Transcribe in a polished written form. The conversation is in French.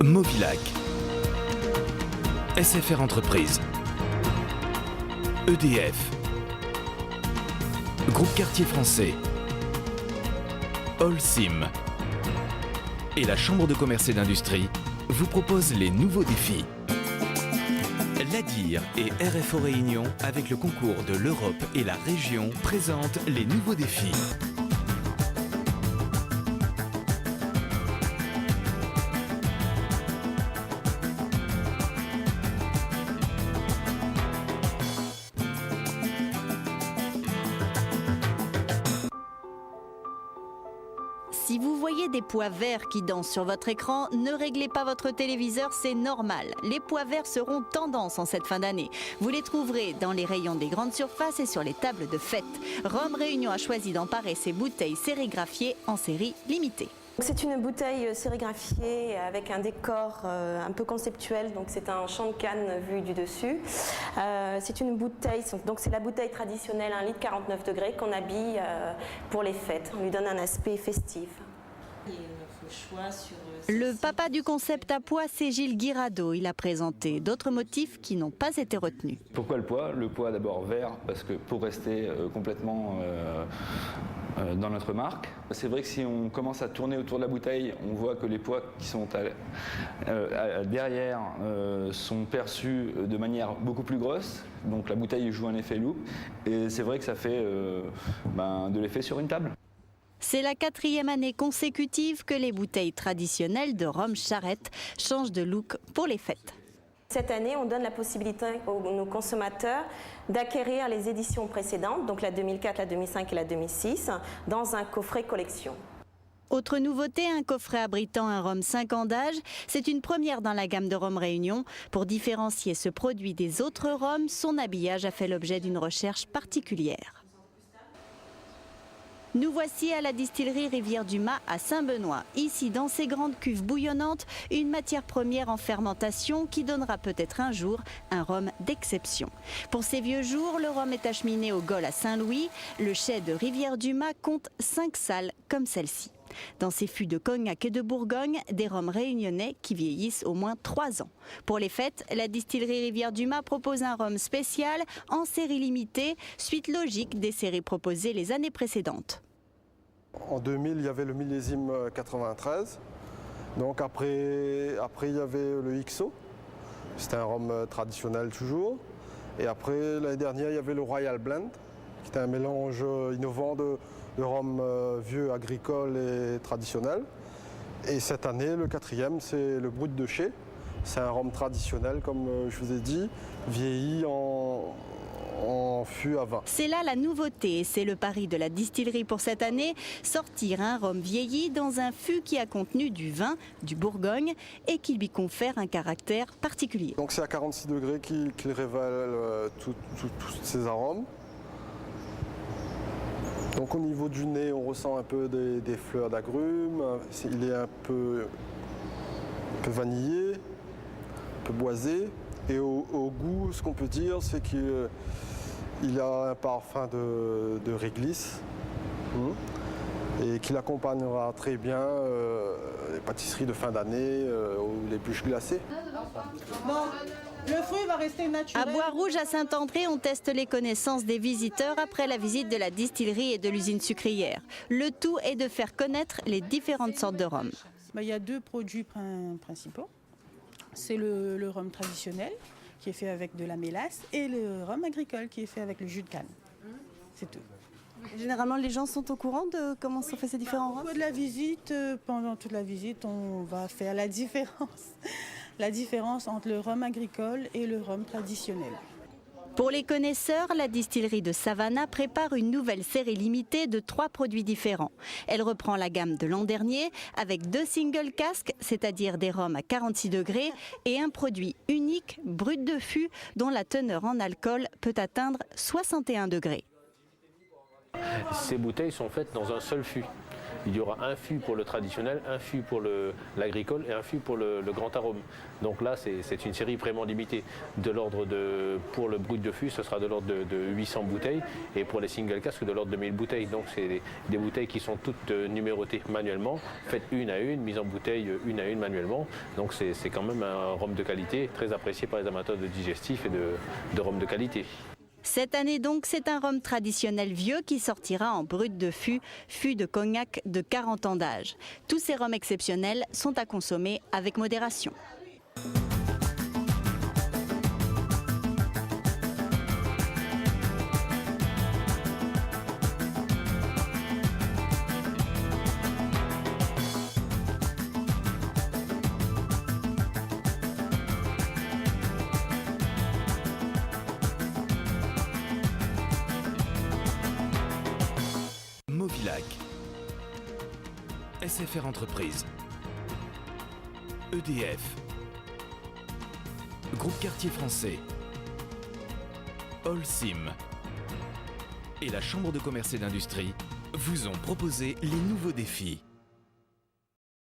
Movilac, SFR Entreprises, EDF, Groupe Quartier Français, Holcim et la Chambre de commerce et d'industrie vous proposent les nouveaux défis. L'ADIR et RFO Réunion, avec le concours de l'Europe et la région, présentent les nouveaux défis. Si vous voyez des pois verts qui dansent sur votre écran, ne réglez pas votre téléviseur, c'est normal. Les pois verts seront tendance en cette fin d'année. Vous les trouverez dans les rayons des grandes surfaces et sur les tables de fête. Rome Réunion a choisi d'emparer ses bouteilles sérigraphiées en série limitée. C'est une bouteille sérigraphiée avec un décor un peu conceptuel, donc c'est un champ de canne vu du dessus. C'est une bouteille, donc c'est la bouteille traditionnelle 1 litre 49 degrés qu'on habille pour les fêtes. On lui donne un aspect festif. Le papa du concept à pois, c'est Gilles Guirado. Il a présenté d'autres motifs qui n'ont pas été retenus. Pourquoi le pois? Le pois d'abord vert, parce que pour rester complètement dans notre marque. C'est vrai que si on commence à tourner autour de la bouteille, on voit que les pois qui sont derrière sont perçus de manière beaucoup plus grosse. Donc la bouteille joue un effet loupe. Et c'est vrai que ça fait de l'effet sur une table. C'est la 4e année consécutive que les bouteilles traditionnelles de rhum Charette changent de look pour les fêtes. Cette année, on donne la possibilité à nos consommateurs d'acquérir les éditions précédentes, donc la 2004, la 2005 et la 2006, dans un coffret collection. Autre nouveauté, un coffret abritant un rhum 5 ans d'âge. C'est une première dans la gamme de Rome Réunion. Pour différencier ce produit des autres rhums, son habillage a fait l'objet d'une recherche particulière. Nous voici à la distillerie Rivière-du-Mât à Saint-Benoît. Ici, dans ces grandes cuves bouillonnantes, une matière première en fermentation qui donnera peut-être un jour un rhum d'exception. Pour ces vieux jours, le rhum est acheminé au Gol à Saint-Louis. Le chai de Rivière-du-Mât compte 5 salles comme celle-ci. Dans ces fûts de cognac et de Bourgogne, des rhums réunionnais qui vieillissent au moins 3 ans. Pour les fêtes, la distillerie Rivière-du-Mât propose un rhum spécial en série limitée, suite logique des séries proposées les années précédentes. En 2000, il y avait le millésime 93. Donc après il y avait le XO. C'était un rhum traditionnel toujours. Et après, l'année dernière, il y avait le Royal Blend, qui était un mélange innovant de rhum vieux, agricole et traditionnel. Et cette année, le 4e, c'est le Brut de Chai. C'est un rhum traditionnel, comme je vous ai dit, vieilli en fût à vin. C'est là la nouveauté, c'est le pari de la distillerie pour cette année, sortir un rhum vieilli dans un fût qui a contenu du vin, du Bourgogne, et qui lui confère un caractère particulier. Donc c'est à 46 degrés qu'il révèle tous ces arômes. Donc au niveau du nez, on ressent un peu des fleurs d'agrumes, il est un peu vanillé, un peu boisé. Et au goût, ce qu'on peut dire, c'est qu'il a un parfum de réglisse et qu'il accompagnera très bien les pâtisseries de fin d'année ou les bûches glacées. Bon, le fruit va rester naturel. À Bois-Rouge, à Saint-André, on teste les connaissances des visiteurs après la visite de la distillerie et de l'usine sucrière. Le tout est de faire connaître les différentes sortes de rhum. Il y a 2 produits principaux. C'est le rhum traditionnel qui est fait avec de la mélasse et le rhum agricole qui est fait avec le jus de canne. C'est tout. Généralement, les gens sont au courant de comment sont faits ces différents rhums? Pendant toute la visite, on va faire la différence entre le rhum agricole et le rhum traditionnel. Pour les connaisseurs, la distillerie de Savannah prépare une nouvelle série limitée de 3 produits différents. Elle reprend la gamme de l'an dernier avec 2 single casques, c'est-à-dire des rhums à 46 degrés, et un produit unique, brut de fût, dont la teneur en alcool peut atteindre 61 degrés. Ces bouteilles sont faites dans un seul fût. il y aura un fût pour le traditionnel, un fût pour l'agricole et un fût pour le grand arôme. Donc là, c'est une série vraiment limitée. Pour le brut de fût, ce sera de l'ordre de 800 bouteilles et pour les single casques, de l'ordre de 1000 bouteilles. Donc c'est des bouteilles qui sont toutes numérotées manuellement, faites une à une, mises en bouteille une à une manuellement. Donc c'est quand même un rhum de qualité, très apprécié par les amateurs de digestif et de rhum de qualité. Cette année donc, c'est un rhum traditionnel vieux qui sortira en brut de fût, fût de cognac de 40 ans d'âge. Tous ces rhums exceptionnels sont à consommer avec modération. Movilac, SFR Entreprises, EDF, Groupe Quartier Français, Holcim et la Chambre de commerce et d'industrie vous ont proposé les nouveaux défis.